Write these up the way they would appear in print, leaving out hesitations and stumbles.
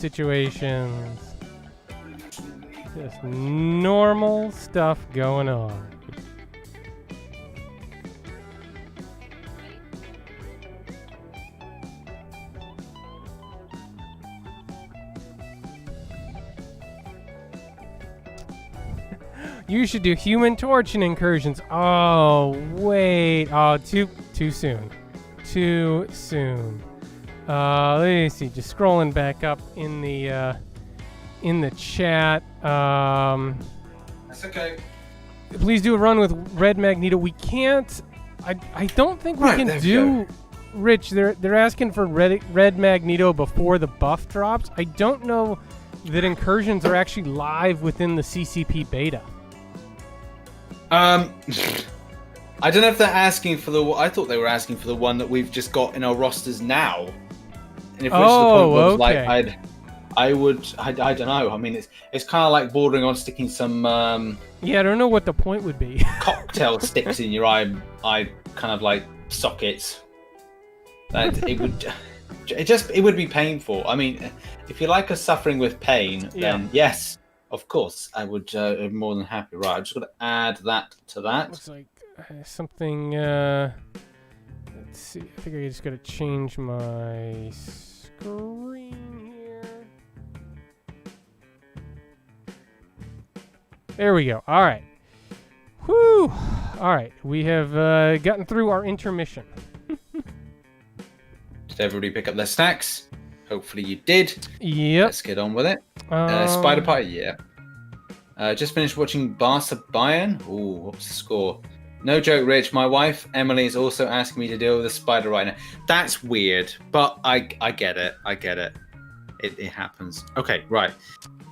situations. Just normal stuff going on. You should do Human Torch and Incursions. Oh, wait. Oh, too soon. Too soon. Let me see. Just scrolling back up in the chat. That's okay. Please do a run with Red Magneto. We can't. I don't think we can do. Rich, they're asking for Red Magneto before the buff drops. I don't know that Incursions are actually live within the CCP beta. I don't know if they're asking for the. I thought they were asking for the one that we've just got in our rosters now. And if the point was okay. like, I don't know. I mean, it's kind of like bordering on sticking some. Yeah, I don't know what the point would be. Cocktail sticks in your eye kind of like sockets. That it would be painful. I mean, if you like us suffering with pain, then yes. Of course, I would be more than happy. Right, I'm just going to add that to that. Looks like something. Let's see. I think I just got to change my screen here. There we go. All right. Whew. All right. We have gotten through our intermission. Did everybody pick up their snacks? Hopefully you did. Yep. Let's get on with it. Spider Pie, yeah. Just finished watching Barca Bayern. Ooh, what's the score? No joke, Rich. My wife, Emily, is also asking me to deal with a spider right now. That's weird, but I get it. I get it. It happens. Okay, right.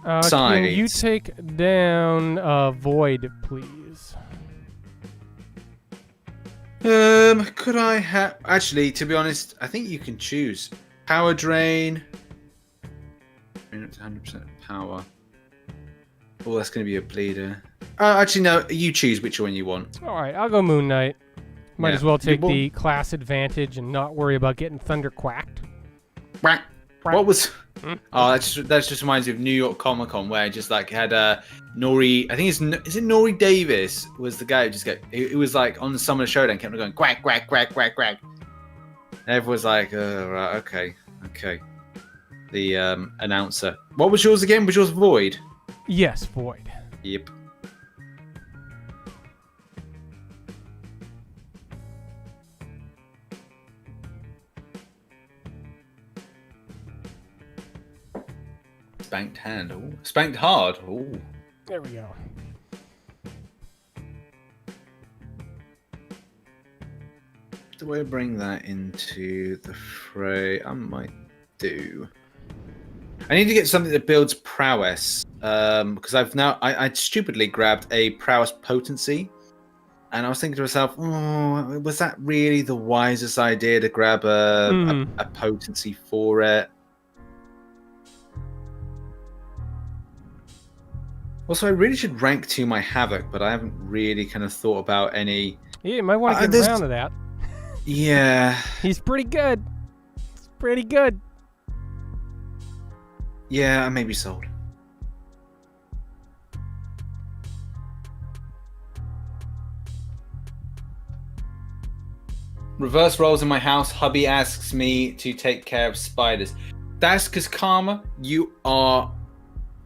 Can you take down Void, please? Could I have... Actually, to be honest, I think you can choose. Power Drain. 100% power. Oh, that's going to be a bleeder. Actually, no. You choose which one you want. All right, I'll go Moon Knight. Might as well take the class advantage and not worry about getting thunder quacked. Quack. What was... Oh, that just reminds me of New York Comic Con, where I just like had Nori. I think is it Nori Davis was the guy who just got. It was like on the Summer Showdown, kept going quack quack quack quack quack. And everyone's like, right, okay. The announcer. What was yours again? Was yours Void? Yes, Void. Yep. Spanked hand. Ooh. Spanked hard. Ooh. There we go. Do I bring that into the fray? I might do. I need to get something that builds prowess. Because I stupidly grabbed a prowess potency. And I was thinking to myself, oh, was that really the wisest idea to grab a potency for it? Also, I really should rank 2 my Havoc, but I haven't really kind of thought about any... Yeah, you might want to get around to that. Yeah. He's pretty good. He's pretty good. Yeah, I may be sold. Reverse roles in my house. Hubby asks me to take care of spiders. That's because, Karma, you are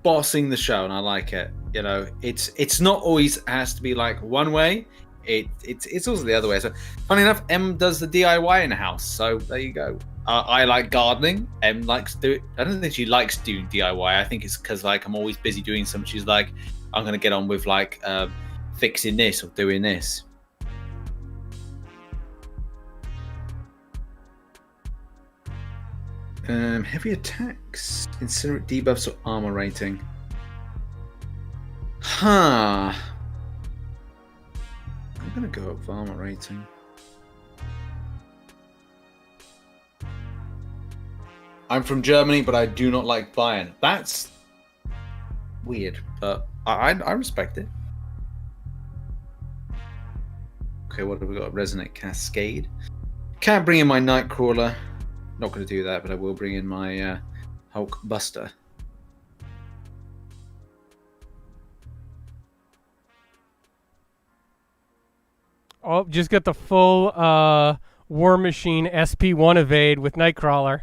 bossing the show, and I like it. You know, it's not always has to be like one way. It's also the other way. So, funny enough, Em does the DIY in the house. So there you go. I like gardening. Em likes do it. I don't think she likes doing DIY. I think it's because like I'm always busy doing something. She's like, I'm gonna get on with like fixing this or doing this. Heavy attacks, incinerate debuffs or armor rating. I'm gonna go up for armor rating. I'm from Germany, but I do not like Bayern. That's weird, but I respect it. Okay, what have we got? Resonate Cascade. Can't bring in my Nightcrawler. Not going to do that, but I will bring in my Hulk Buster. Oh, just got the full War Machine SP1 evade with Nightcrawler.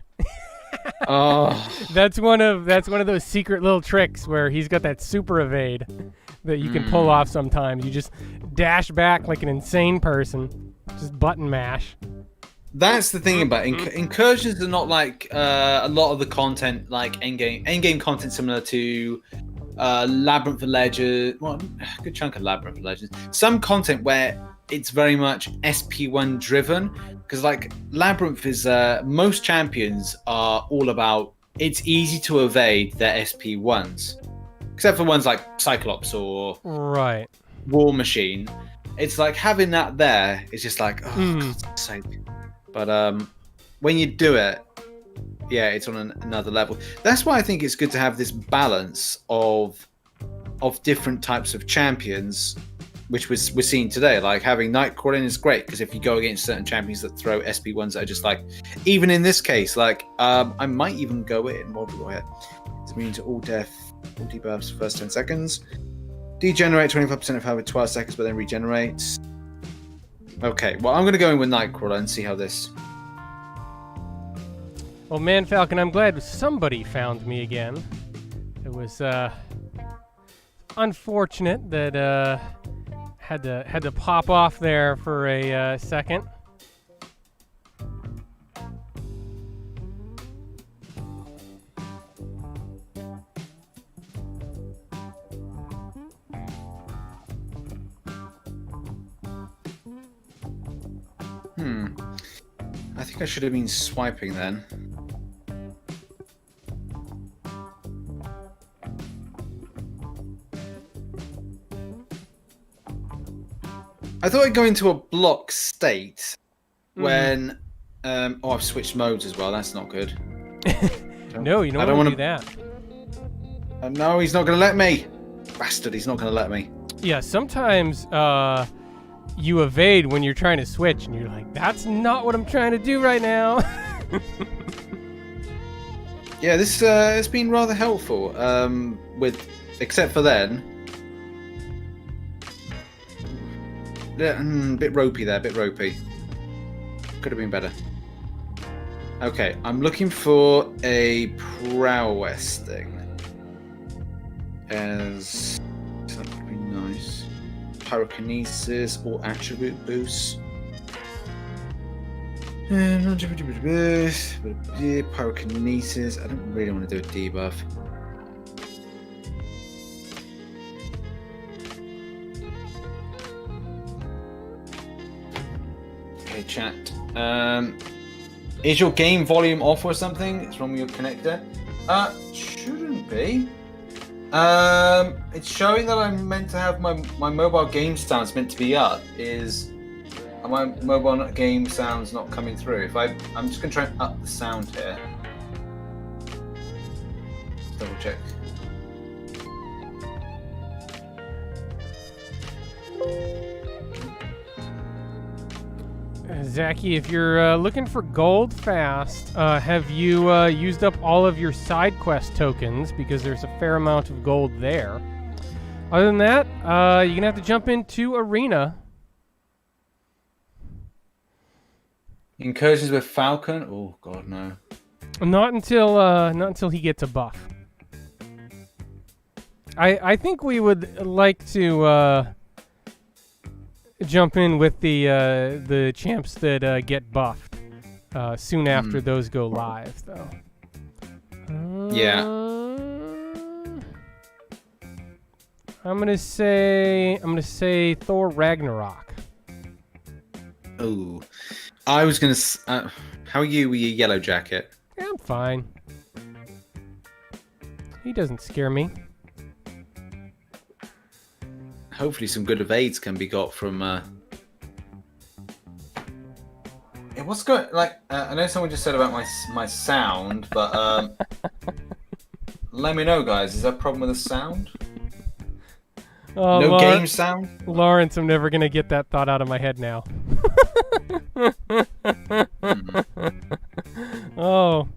Oh, That's one of those secret little tricks where he's got that super evade that you can pull off sometimes. You just dash back like an insane person, just button mash. that's the thing about incursions are not like a lot of the content like endgame content similar to Labyrinth of Legends. Well, a good chunk of Labyrinth of Legends. Some content where it's very much SP1 driven, because like Labyrinth is most champions are all about it's easy to evade their SP1s, except for ones like Cyclops or Right. War Machine. It's like having that there is just like, oh, God's sake. But when you do it, yeah, it's on another level. That's why I think it's good to have this balance of different types of champions, which we're seeing today. Like having Nightcrawler is great because if you go against certain champions that throw SP1s that are just like, even in this case, like I might even go in. What do we go ahead? It's immune to all death, all debuffs first 10 seconds. Degenerate 25% of health with 12 seconds, but then regenerates. Okay, well I'm gonna go in with Nightcrawler and see how this. Well, Man Falcon, I'm glad somebody found me again. It was unfortunate that had to pop off there for a second. I think I should have been swiping then. I thought I'd go into a block state when... oh, I've switched modes as well. That's not good. No, you don't want to do that. No, he's not going to let me. Bastard, he's not going to let me. Yeah, sometimes you evade when you're trying to switch, and you're like, that's not what I'm trying to do right now. Yeah, this has been rather helpful. Except for then. Yeah, bit ropey there, bit ropey. Could have been better. Okay, I'm looking for a prowess thing. That would be nice. Pyrokinesis or attribute boost. Pyrokinesis. I don't really want to do a debuff. Okay, chat. Is your game volume off or something? It's wrong with your connector. Shouldn't be. It's showing that I'm meant to have my mobile game sounds meant to be up. Is my mobile game sounds not coming through? I'm just gonna try and up the sound here. Double check. Zachy, if you're looking for gold fast, have you used up all of your side quest tokens? Because there's a fair amount of gold there. Other than that, you're gonna have to jump into Arena. Incursions with Falcon? Oh God, no. Not until he gets a buff. I think we would like to jump in with the champs that get buffed soon after those go live, though. Yeah. I'm gonna say Thor Ragnarok. Oh, I was gonna. How are you with your yellow jacket? Yeah, I'm fine. He doesn't scare me. Hopefully some good evades can be got from what's going I know someone just said about my sound, but let me know, guys, is there a problem with the sound? Oh, no game sound? Lawrence, I'm never gonna get that thought out of my head now. Mm. Oh.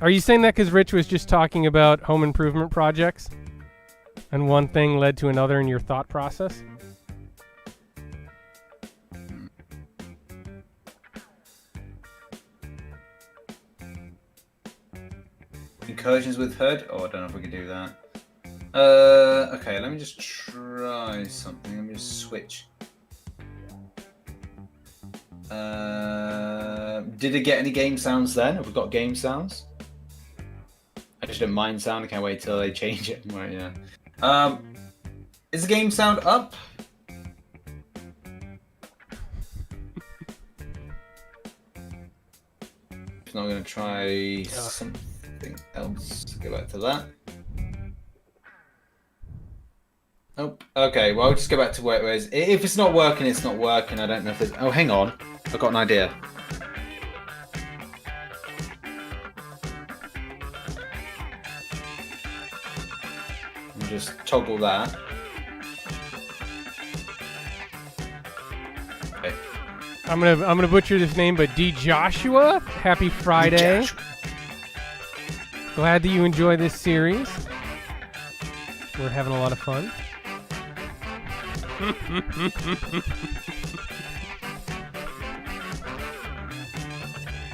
Are you saying that because Rich was just talking about home improvement projects? And one thing led to another in your thought process? Incursions with HUD? Oh, I don't know if we can do that. Okay, let me just try something. Let me just switch. Did it get any game sounds then? Have we got game sounds? I just don't mind sound. I can't wait till they change it. Right, yeah. Is the game sound up? If not, I'm going to try something else. Go back to that. Nope. Okay, well, I'll just go back to where it is. If it's not working, it's not working. I don't know if there's... Oh, hang on. I've got an idea. I'll just toggle that. Okay. I'm gonna butcher this name, but D Joshua, happy Friday. Joshua. Glad that you enjoy this series. We're having a lot of fun.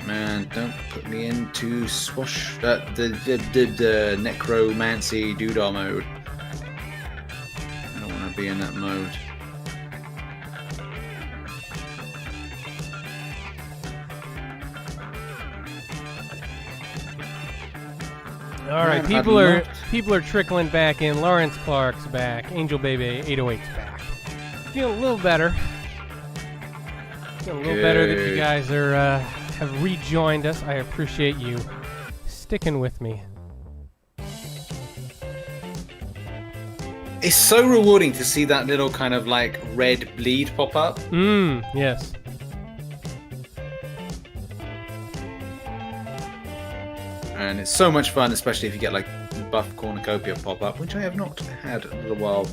Man, don't put me into the necromancy doodah mode. I don't want to be in that mode. All right, Man, people are trickling back in. Lawrence Clark's back. Angel Baby 808's back. Feeling a little better. Feeling a little better that you guys are have rejoined us. I appreciate you sticking with me. It's so rewarding to see that little kind of like red bleed pop up. Yes. And it's so much fun, especially if you get like the buff cornucopia pop up, which I have not had in a little while.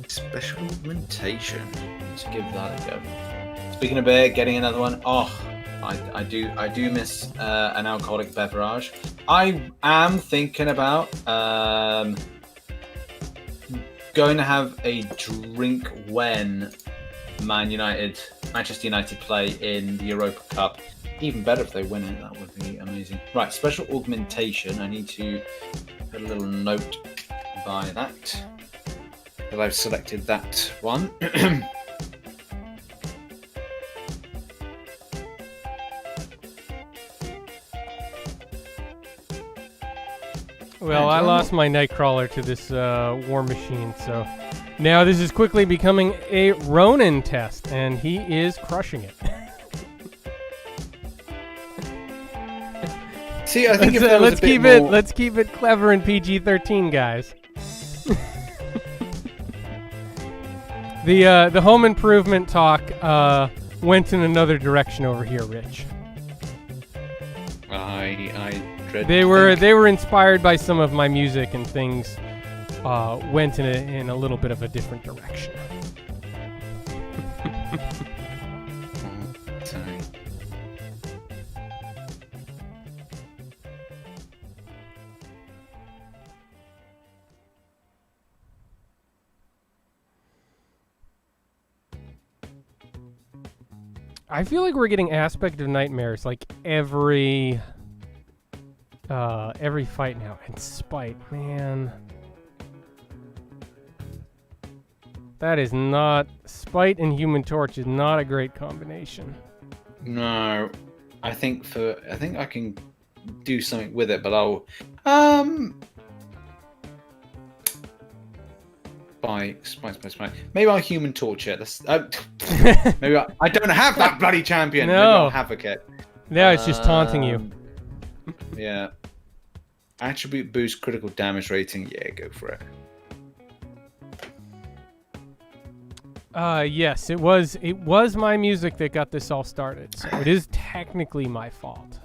Special augmentation. Let's give that a go. Speaking of beer, getting another one. Oh, I do miss an alcoholic beverage. I am thinking about going to have a drink when Manchester United play in the Europa Cup. Even better if they win it, that would be amazing. Right, special augmentation. I need to put a little note by that. Because I've selected that one. Well, I lost my Nightcrawler to this war machine, so now this is quickly becoming a Ronin test, and he is crushing it. See, I think let's keep it clever and PG-13, guys. The home improvement talk went in another direction over here, Rich. I dread. They were inspired by some of my music, and things went in a little bit of a different direction. I feel like we're getting Aspect of Nightmares like every fight now. And Spite, man. That is not... Spite and Human Torch is not a great combination. No. I think I can do something with it, but I'll... Spite. Maybe I'll Human Torch it. Maybe I don't have that bloody champion. No. Maybe I'll Havoc-it. No, it's just taunting you. Yeah. Attribute boost critical damage rating. Yeah, go for it. Yes, it was my music that got this all started. So it is technically my fault.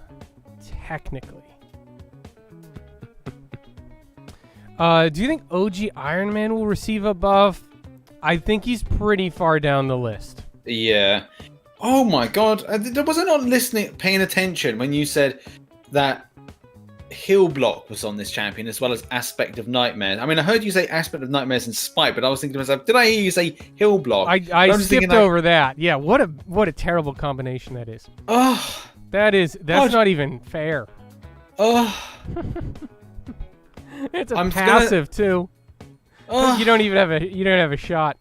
Technically. Do you think OG Iron Man will receive a buff? I think he's pretty far down the list. Yeah. Oh my god. Was I not listening, paying attention when you said that Heal Block was on this champion as well as Aspect of Nightmares? I mean, I heard you say Aspect of Nightmares and Spite, but I was thinking to myself, did I hear you say Heal Block? I skipped over that. Yeah, what a terrible combination that is. Oh. That's not even fair. Oh. It's a passive too. You don't have a shot.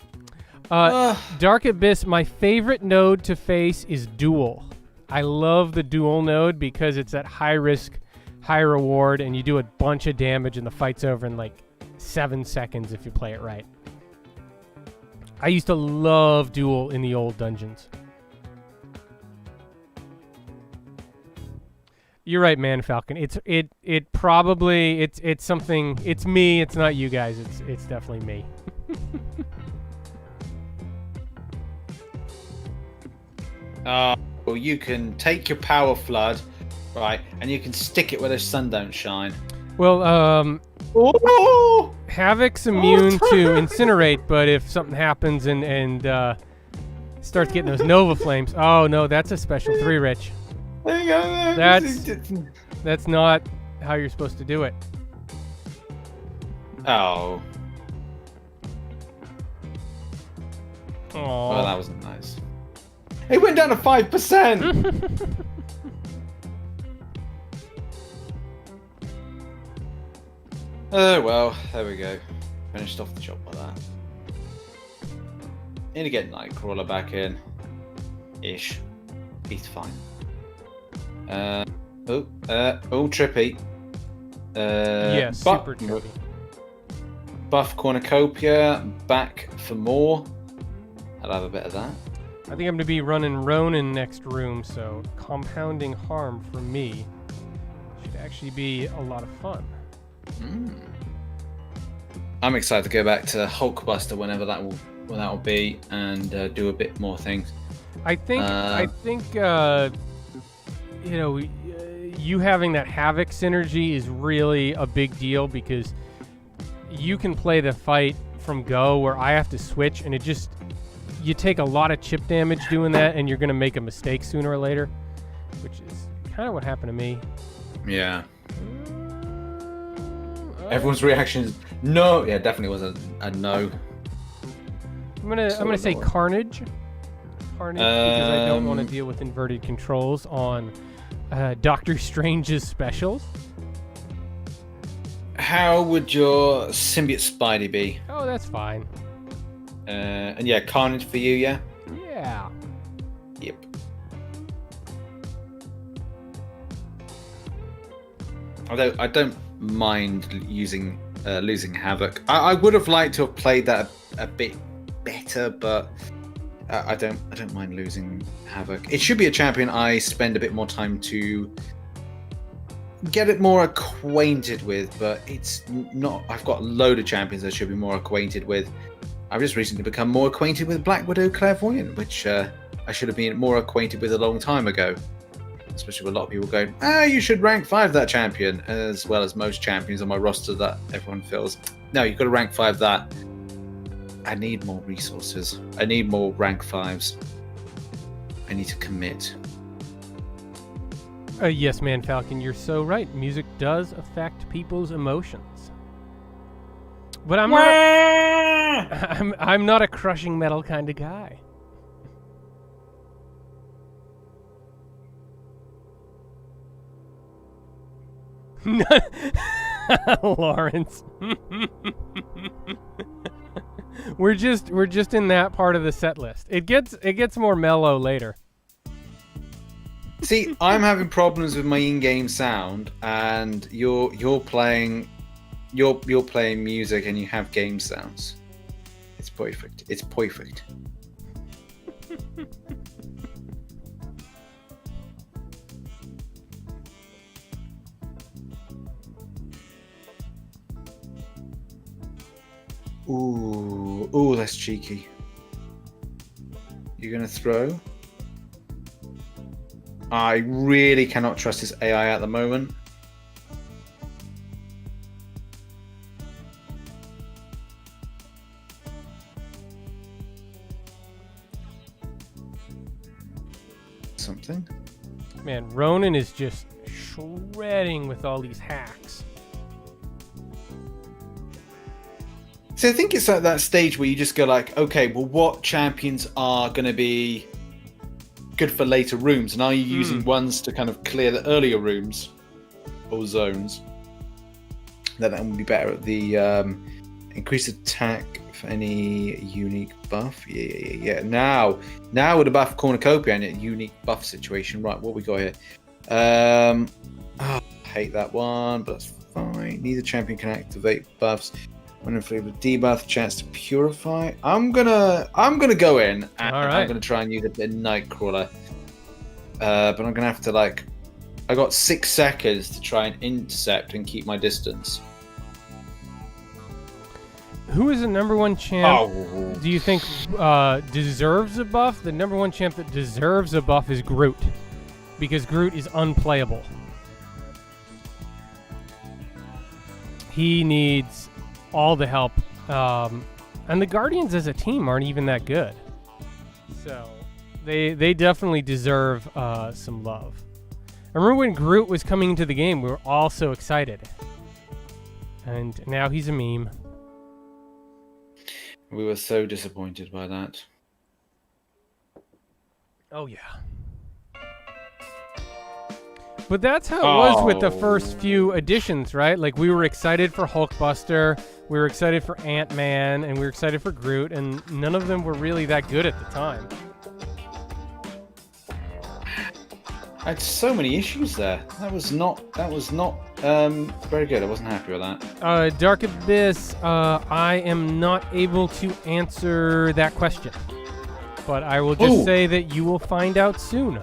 Dark Abyss, my favorite node to face is Duel. I love the Duel node because it's at high risk, high reward, and you do a bunch of damage and the fight's over in like 7 seconds if you play it right. I used to love Duel in the old dungeons. You're right, Man Falcon. It's something. It's me. It's not you guys. It's definitely me. Well, you can take your power flood, right, and you can stick it where the sun don't shine. Well, Havoc's immune to incinerate, but if something happens and starts getting those Nova Flames, oh no, that's a special 3, Rich. That's not how you're supposed to do it. Oh. Oh. Well, that wasn't nice. It went down to 5%. Oh well, there we go. Finished off the job like that. Need to get Nightcrawler back in. Ish. He's fine. Trippy. Yeah, super trippy. Buff Cornucopia, back for more. I'll have a bit of that. I think I'm going to be running Ronin next room, so compounding harm for me should actually be a lot of fun. I'm excited to go back to Hulkbuster whenever that will be, and do a bit more things. I think you having that Havoc synergy is really a big deal because you can play the fight from go where I have to switch, and you take a lot of chip damage doing that, and you're going to make a mistake sooner or later, which is kind of what happened to me. Yeah. Everyone's reaction is no. Yeah, definitely was a no. I'm gonna say Carnage. Because I don't want to deal with inverted controls on Doctor Strange's specials. How would your Symbiote Spidey be? Oh, that's fine. And yeah, Carnage for you, yeah? Yeah. Yep. Although I don't mind losing Havoc. I would have liked to have played that a bit better, but I don't mind losing Havoc. It should be a champion I spend a bit more time to get it more acquainted with, but it's not. I've got a load of champions I should be more acquainted with. I've just recently become more acquainted with Black Widow Clairvoyant, which I should have been more acquainted with a long time ago. Especially with a lot of people going, you should rank 5 that champion, as well as most champions on my roster that everyone feels. No, you've got to rank 5 that. I need more resources. I need more rank 5s. I need to commit. Yes, Man Falcon, you're so right. Music does affect people's emotions. But I'm not a crushing metal kind of guy. Lawrence. We're just in that part of the set list. It gets more mellow later. See, I'm having problems with my in-game sound, and you're playing music and you have game sounds. It's perfect. It's perfect. Ooh, that's cheeky. You're gonna throw? I really cannot trust this AI at the moment. something. Man, Ronan is just shredding with all these hacks. So I think it's at that stage where you just go like, okay, well, what champions are going to be good for later rooms, and are you using ones to kind of clear the earlier rooms or zones? That would be better at the increased attack for any unique buff. Yeah. Now with a buff cornucopia and a unique buff situation. Right, what we got here? I hate that one, but that's fine. Neither champion can activate buffs. When inflicted with debuff, chance to purify. I'm gonna go in and I'm gonna try and use a bit of Nightcrawler. But I'm gonna have to I got 6 seconds to try and intercept and keep my distance. Who is the number one champ do you think deserves a buff? The number one champ that deserves a buff is Groot. Because Groot is unplayable. He needs all the help. And the Guardians as a team aren't even that good. So they definitely deserve some love. I remember when Groot was coming into the game, we were all so excited. And now he's a meme. We were so disappointed by that. Oh, yeah. But that's how it was with the first few editions, right? Like, we were excited for Hulkbuster, we were excited for Ant-Man, and we were excited for Groot, and none of them were really that good at the time. I had so many issues there. That was not very good. I wasn't happy with that. Dark Abyss, I am not able to answer that question. But I will just say that you will find out soon.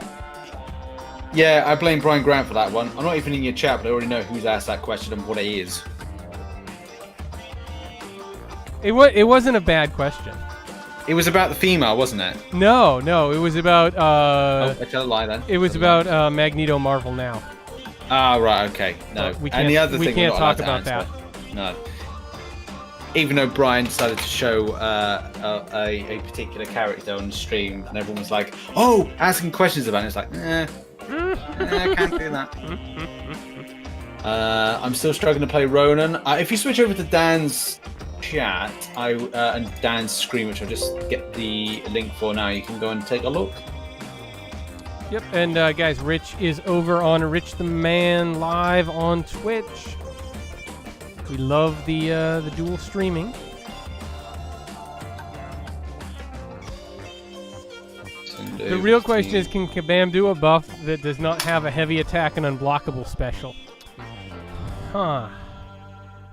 Yeah, I blame Brian Grant for that one. I'm not even in your chat, but I already know who's asked that question and what it is. It wasn't a bad question. It was about the female, wasn't it? No, it was about... I tell a lie then. It was about Magneto Marvel Now. Ah, right, okay. No. We and the other thing can't talk about that. that. No. Even though Brian decided to show a particular character on the stream, and everyone was like, asking questions about it. It's like, I can't do that. I'm still struggling to play Ronan. If you switch over to Dan's chat and Dan's screen, which I'll just get the link for now, you can go and take a look. Yep, and guys, Rich is over on RichTheMan live on Twitch. We love the dual streaming. The real question is, can Kabam do a buff that does not have a heavy attack and unblockable special? Huh.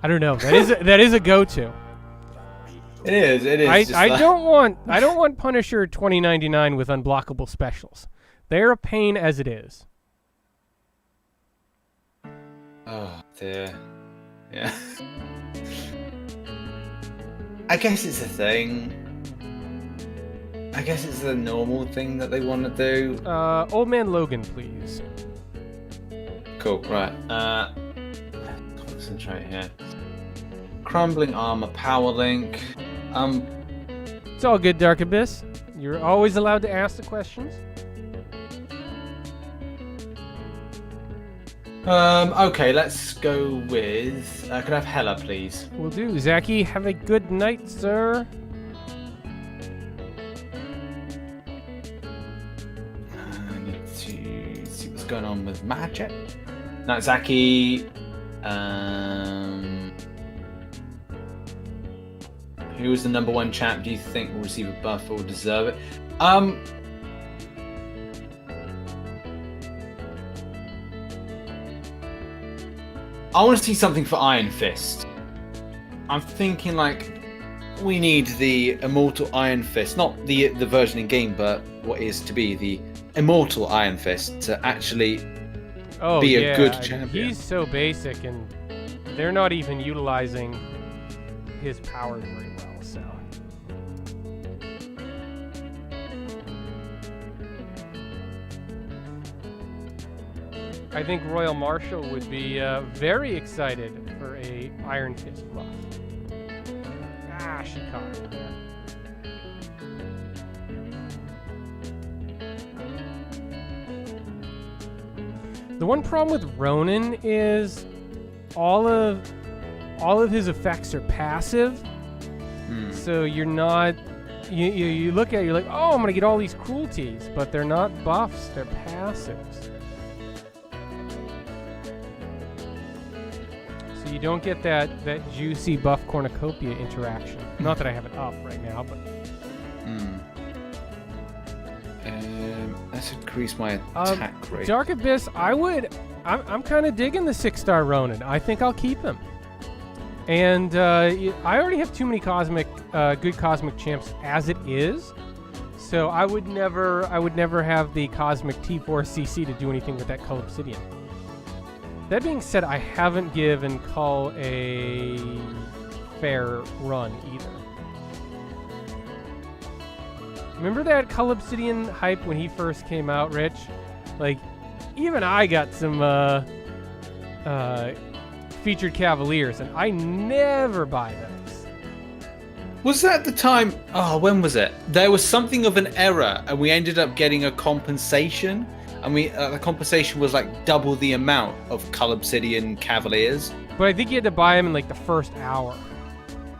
I don't know. That is a go-to. It is. I don't want Punisher 2099 with unblockable specials. They're a pain as it is. Oh dear. Yeah. I guess it's a thing. I guess it's the normal thing that they want to do. Old Man Logan, please. Cool. Right. Concentrate here. Crumbling armor, power link. It's all good, Dark Abyss. You're always allowed to ask the questions. Okay, let's go with... can I have Hela, please? Will do. Zachy, have a good night, sir. I need to see what's going on with Magic. No, Zachy... who is the number one champ do you think will receive a buff or deserve it? I want to see something for Iron Fist. I'm thinking we need the Immortal Iron Fist, not the version in game, but what is to be the Immortal Iron Fist to actually be a good champion. He's so basic, and they're not even utilizing his powers very well. So I think Royal Marshal would be very excited for a Iron Fist buff. She caught it there. The one problem with Ronin is all of his effects are passive. So you're not you look at it, you're like, oh, I'm gonna get all these cruelties, but they're not buffs, they're passives. So you don't get that juicy buff cornucopia interaction. Not that I have it up right now, but let's increase my attack rate. Dark Abyss, I'm kind of digging the 6-star Ronin. I think I'll keep him. And I already have too many good cosmic champs as it is, so I would never have the cosmic T4CC to do anything with that Cull Obsidian. That being said, I haven't given Cull a fair run either. Remember that Cull Obsidian hype when he first came out, Rich? Like, even I got some featured Cavaliers, and I never buy those. Was that the time? Oh, when was it? There was something of an error, and we ended up getting a compensation, and the compensation was like double the amount of Cull Obsidian Cavaliers. But I think you had to buy them in like the first hour.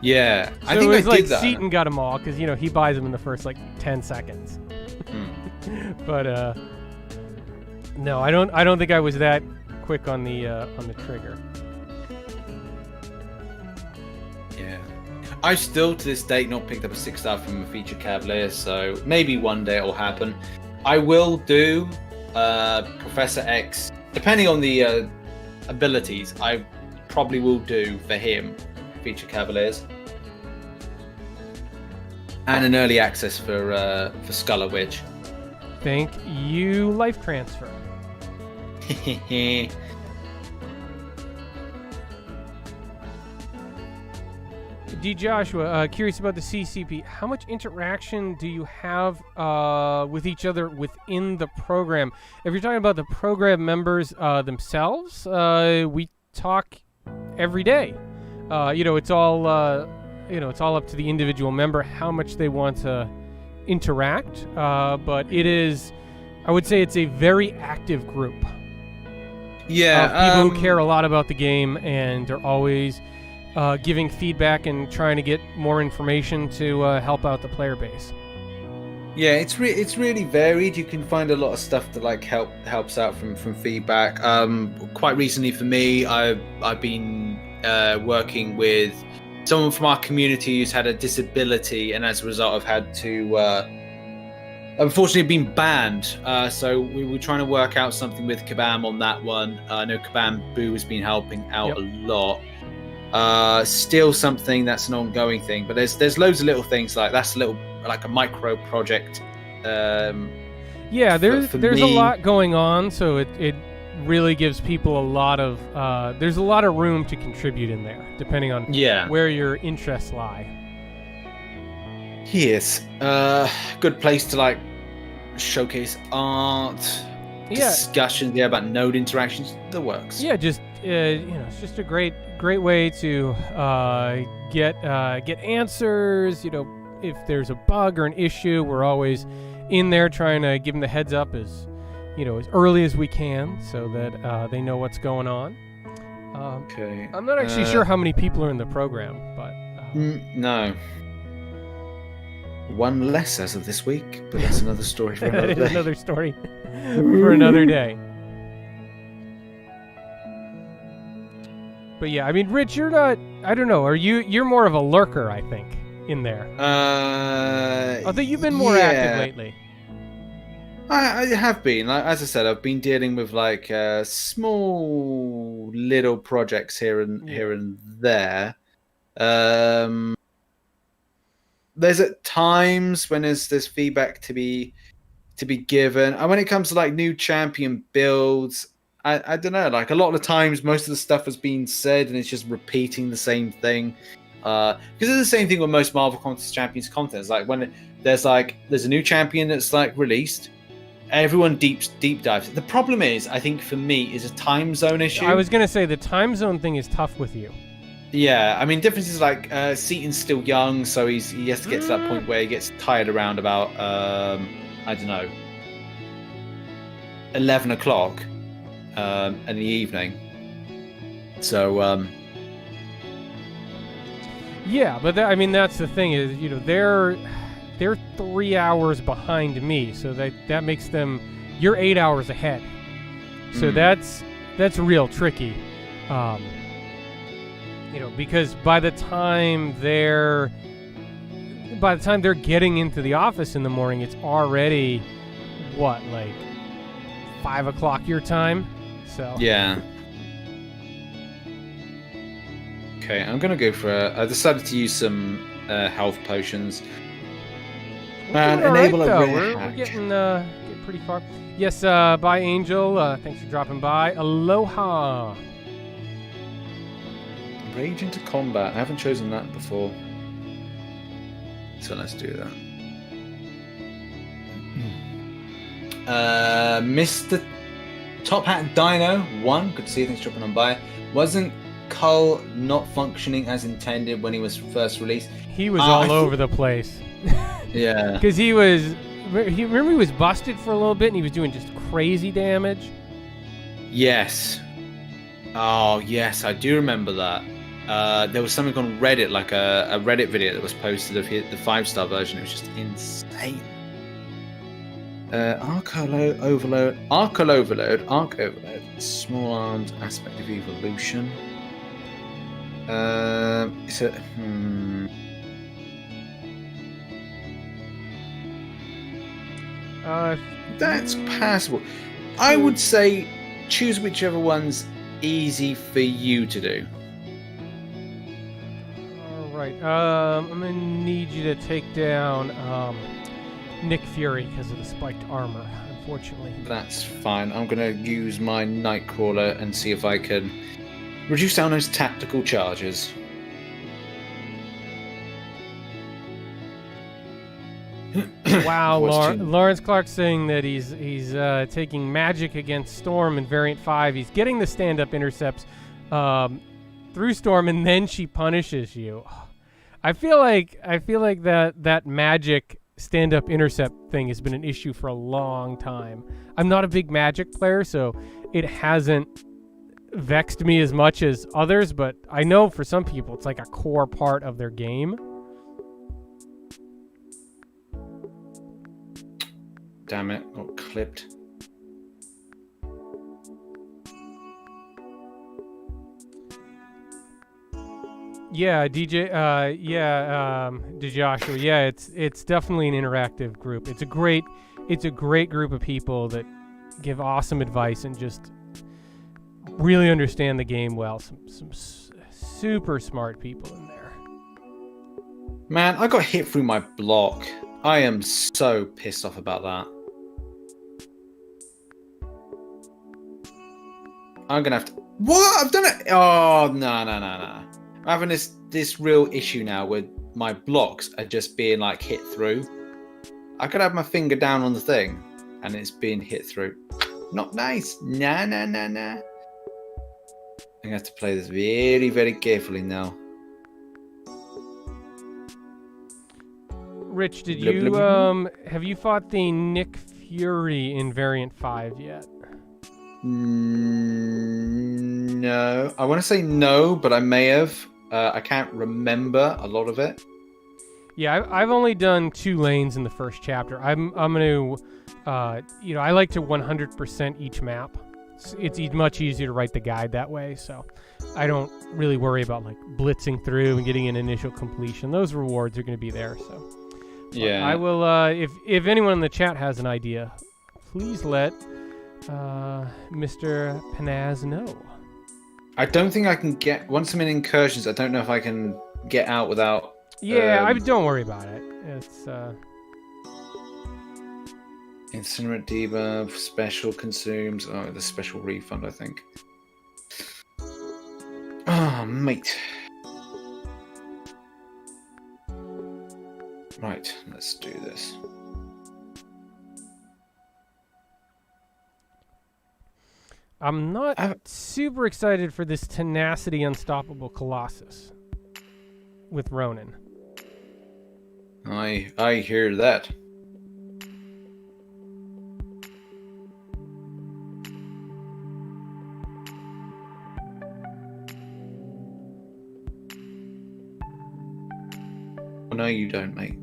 Yeah, So I think it was I like did that. Seaton got them all because he buys them in the first like 10 seconds. But no, I don't think I was that quick on the trigger. Yeah, I've still to this date not picked up a 6-star from a featured Cavalier, so maybe one day it will happen. I will do Professor X, depending on the abilities. I probably will do for him featured Cavaliers, and an early access for Sculler Witch. Thank you, Life Transfer. D. Joshua, curious about the CCP. How much interaction do you have with each other within the program? If you're talking about the program members themselves, we talk every day. It's all up to the individual member how much they want to interact. But it is, I would say, it's a very active group. Yeah, People who care a lot about the game and are always giving feedback and trying to get more information to help out the player base. Yeah, it's really varied. You can find a lot of stuff that like helps out from feedback. Quite recently for me, I've been working with someone from our community who's had a disability, and as a result, I've had to unfortunately been banned. So we were trying to work out something with Kabam on that one. I know Kabam Boo has been helping out a lot. Still something that's an ongoing thing, but there's loads of little things like that's a micro project. Yeah, there's a lot going on, so it really gives people a lot of there's a lot of room to contribute in there, depending on where your interests lie. Yes, good place to like showcase art, discussions about node interactions, the works. Yeah, just it's just a great way to get answers. If there's a bug or an issue, we're always in there trying to give them the heads up as early as we can, so that they know what's going on. Okay. I'm not actually sure how many people are in the program, but no. One less as of this week, but that's another story for another day. Another story for another day. But yeah, I mean, Rich, you're not. I don't know. You're more of a lurker, I think, in there. Although you've been more active lately. I have been. Like, as I said, I've been dealing with like small little projects here and there. There's at times when there's feedback to be given, and when it comes to like new champion builds, I don't know. Like a lot of the times, most of the stuff has been said, and it's just repeating the same thing. Because it's the same thing with most Marvel Contest Champions content. It's like when there's a new champion that's like released, everyone deep dives. The problem is, I think for me, is a time zone issue. I was gonna say the time zone thing is tough with you. Yeah, I mean, difference is like Seaton's still young, so he has to get to that point where he gets tired around about I don't know, 11 o'clock. in the evening. So Yeah, but I mean that's the thing is, they're 3 hours behind me, so that makes them you're 8 hours ahead. So that's real tricky. Because by the time they're getting into the office in the morning, it's already what, like 5 o'clock your time. So yeah. Okay, I'm gonna go for. I decided to use some health potions. And enable a rare we're hack. getting pretty far. Yes, bye Angel. Thanks for dropping by. Aloha. Rage into combat. I haven't chosen that before. So let's do that. Mr. Top Hat Dino 1. Good to see you. Thanks for dropping on by. Wasn't Cull not functioning as intended when he was first released? He was all over the place. Yeah. Because he was busted for a little bit and he was doing just crazy damage. Yes. Oh, yes, I do remember that. There was something on Reddit, like a Reddit video that was posted of the 5-star version. It was just insane. Arc Overload. Small arms aspect of evolution. That's passable. I would say choose whichever one's easy for you to do. All right. I'm gonna need you to take down Nick Fury because of the spiked armor. Unfortunately. That's fine. I'm gonna use my Nightcrawler and see if I can reduce down those tactical charges. Wow, Lawrence Clark saying that he's taking magic against Storm in Variant 5. He's getting the stand-up intercepts through Storm, and then she punishes you. I feel like that magic stand-up intercept thing has been an issue for a long time. I'm not a big magic player, so it hasn't vexed me as much as others, but I know for some people it's like a core part of their game. Damn it, got clipped. Yeah, DJ. Joshua. Yeah, it's definitely an interactive group. It's a great group of people that give awesome advice and just really understand the game well. Some super smart people in there. Man, I got hit through my block. I am so pissed off about that. I'm gonna have to. What? I've done it. Oh no. I'm having this real issue now where my blocks are just being like hit through. I could have my finger down on the thing and it's being hit through. Not nice. Nah. I'm gonna have to play this very, very carefully now. Rich, have you fought the Nick Fury in Variant 5 yet? No. I want to say no, but I may have. I can't remember a lot of it. Yeah, I've only done 2 lanes in the first chapter. I'm gonna, I like to 100% each map. It's much easier to write the guide that way, so I don't really worry about like blitzing through and getting an initial completion. Those rewards are going to be there, so yeah. I will. If anyone in the chat has an idea, please let Mr. Panaz know. I don't think I can get once I'm in Incursions. I don't know if I can get out without. Yeah, don't worry about it. It's Incinerate debuff, special consumes. Oh, the special refund, I think. Oh, mate. Right, let's do this. I'm not super excited for this Tenacity Unstoppable Colossus with Ronin. I hear that. no, you don't, mate.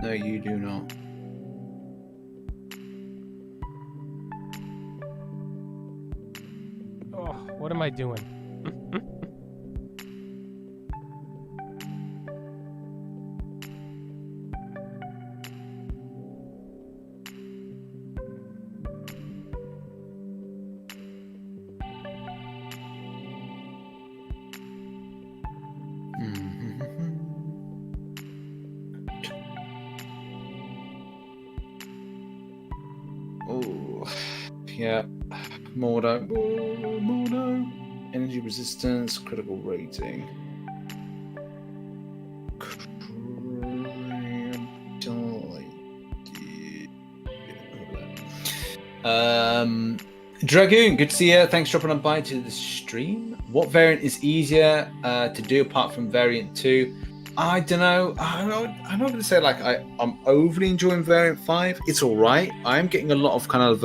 No, you do not. Oh, what am I doing? Oh, yeah. Mordo. Energy resistance, critical rating. Dragoon, good to see you. Thanks for dropping on by to the stream. What variant is easier to do apart from variant 2? I don't know. I'm not going to say like I'm overly enjoying variant 5. It's all right. I'm getting a lot of kind of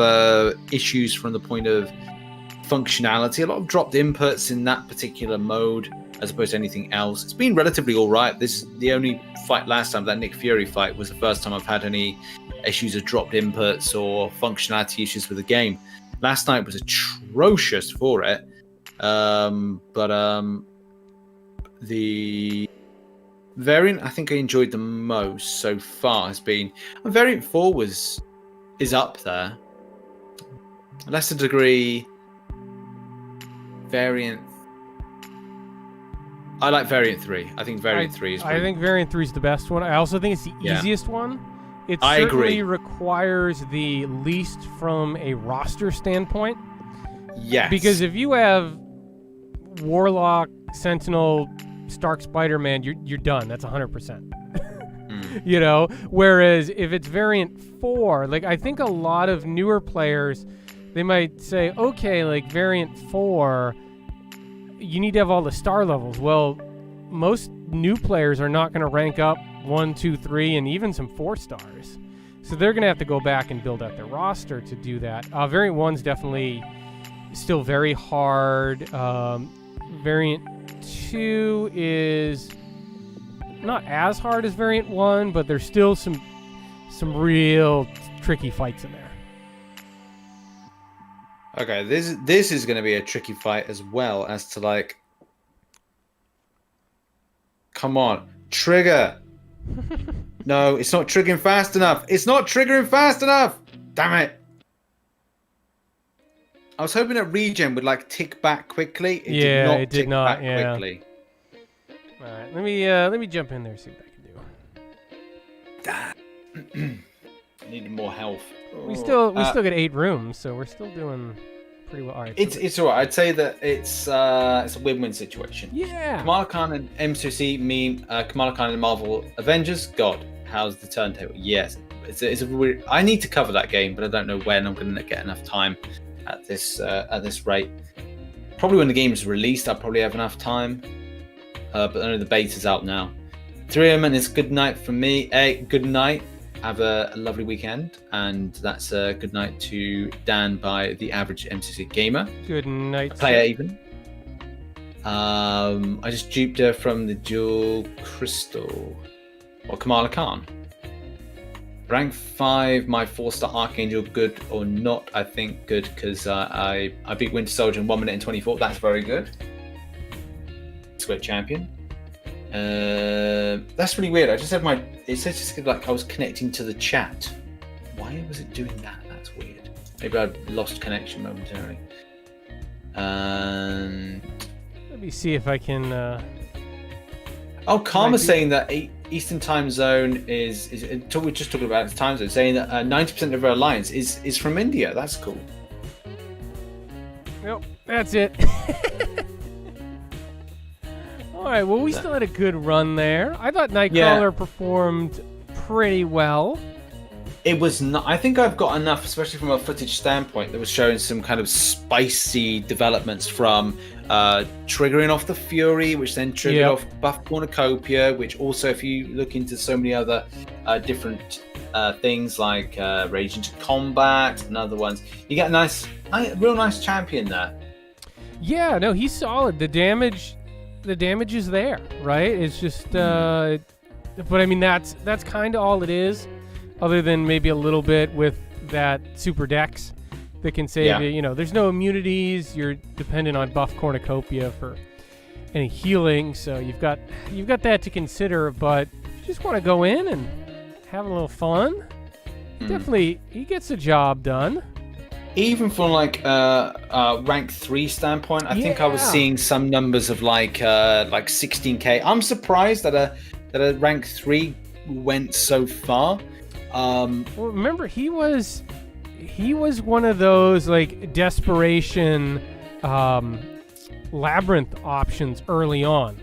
issues from the point of functionality. A lot of dropped inputs in that particular mode as opposed to anything else. It's been relatively all right. This is the only fight last time. That Nick Fury fight was the first time I've had any issues of dropped inputs or functionality issues with the game. Last night was atrocious for it. But the variant I think I enjoyed the most so far has been variant 4 is up there. Lesser degree variant. I like variant 3. I think variant 3 is I think variant 3 is the best one. I also think it's the easiest one. It I certainly agree. requires the least from a roster standpoint. Yes. Because if you have Warlock, Sentinel, Stark, Spider-Man, you're done. That's 100%. You know? Whereas if it's variant 4, like I think a lot of newer players, they might say, okay, like variant 4, you need to have all the star levels. Well, most new players are not going to rank up 1, 2, 3, and even some 4 stars. So they're going to have to go back and build out their roster to do that. Variant 1's definitely still very hard. Variant 2 is not as hard as variant 1, but there's still some real tricky fights in there. Okay, this is going to be a tricky fight as well as to like. Come on, trigger. No, it's not triggering fast enough. It's not triggering fast enough. Damn it. I was hoping that regen would like tick back quickly. It did did not. tick back quickly. All right, let me jump in there and see what I can do. I needed more health. We still get 8 rooms, so we're still doing pretty well. All right, It's alright. I'd say that it's a win-win situation. Yeah. Kamala Khan and M2C meme. Kamala Khan and Marvel Avengers. God, how's the turntable? Yes, it's a weird. I need to cover that game, but I don't know when I'm going to get enough time at this rate. Probably when the game is released, I'll probably have enough time. But I know the beta's out now. 3M and it's good night from me. Hey, good night. Have a lovely weekend, and that's a good night to Dan by the average MCC gamer. Good night. Player even. I just duped her from the Jewel Crystal. Or Kamala Khan. Rank 5, my 4-star Archangel, good or not? I think good, because I beat Winter Soldier in 1 minute and 24. That's very good. Square champion. That's really weird. I just had it says just like I was connecting to the chat. Why was it doing that? That's weird. Maybe I lost connection momentarily. And let me see if I can. Karma's saying that Eastern Time Zone is we're just talking about the time zone, saying that 90% of our alliance is from India. That's cool. Nope, that's it. All right, well, we still had a good run there. I thought Nightcrawler performed pretty well. It was not. I think I've got enough, especially from a footage standpoint, that was showing some kind of spicy developments from triggering off the Fury, which then triggered off Buff Cornucopia, which also, if you look into so many other different things like Rage into Combat and other ones, you get a real nice champion there. Yeah, no, he's solid. The damage is there, right? It's just But I mean, that's kind of all it is, other than maybe a little bit with that super dex that can save you. You know, there's no immunities. You're dependent on buff cornucopia for any healing, so you've got that to consider. But if you just want to go in and have a little fun, definitely he gets the job done. Even from like rank 3 standpoint, I think I was seeing some numbers of like 16k. I'm surprised that a rank 3 went so far. Well, remember he was one of those like desperation labyrinth options early on.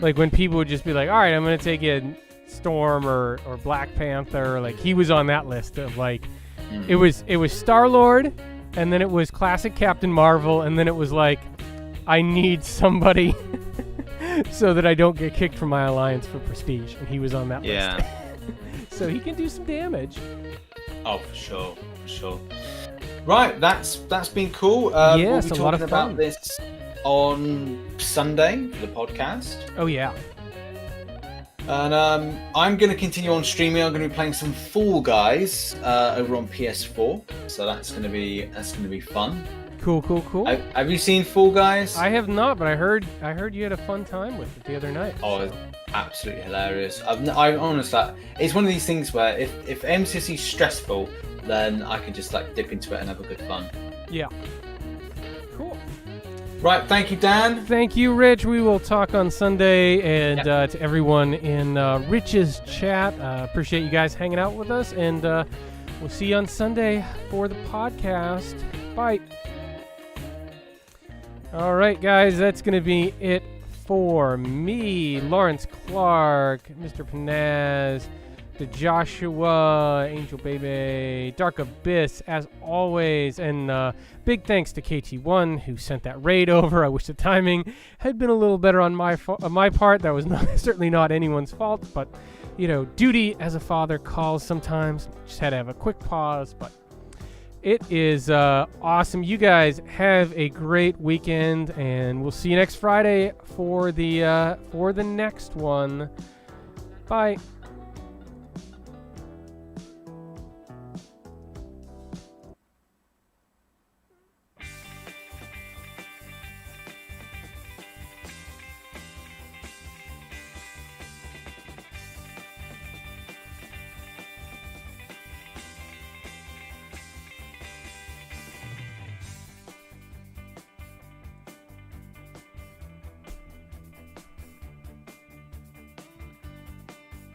Like when people would just be like, all right, I'm gonna take a Storm or Black Panther. Like he was on that list of like it was Star-Lord, and then it was classic Captain Marvel, and then it was like I need somebody so that I don't get kicked from my alliance for prestige, and he was on that list. So he can do some damage. Oh, for sure. Right, that's been cool. We'll be talking about this on Sunday for the podcast. Oh yeah. And I'm going to continue on streaming. I'm going to be playing some Fall Guys over on PS4, so that's going to be fun. Cool. Have you seen Fall Guys? I have not, but I heard you had a fun time with it the other night. Oh, it's absolutely hilarious. I honestly, it's one of these things where if MCC is stressful, then I can just like dip into it and have a good fun. Yeah. Cool. Right, thank you, Dan. Thank you, Rich. We will talk on Sunday, and to everyone in Rich's chat, appreciate you guys hanging out with us, and we'll see you on Sunday for the podcast. Bye. All right, guys, that's going to be it for me, Lawrence Clark, Mr. Panaz, the Joshua, Angel Baby, Dark Abyss, as always, and big thanks to KT1 who sent that raid over. I wish the timing had been a little better on my part. That was certainly not anyone's fault, but you know, duty as a father calls sometimes. Just had to have a quick pause, but it is awesome. You guys have a great weekend, and we'll see you next Friday for the next one. Bye.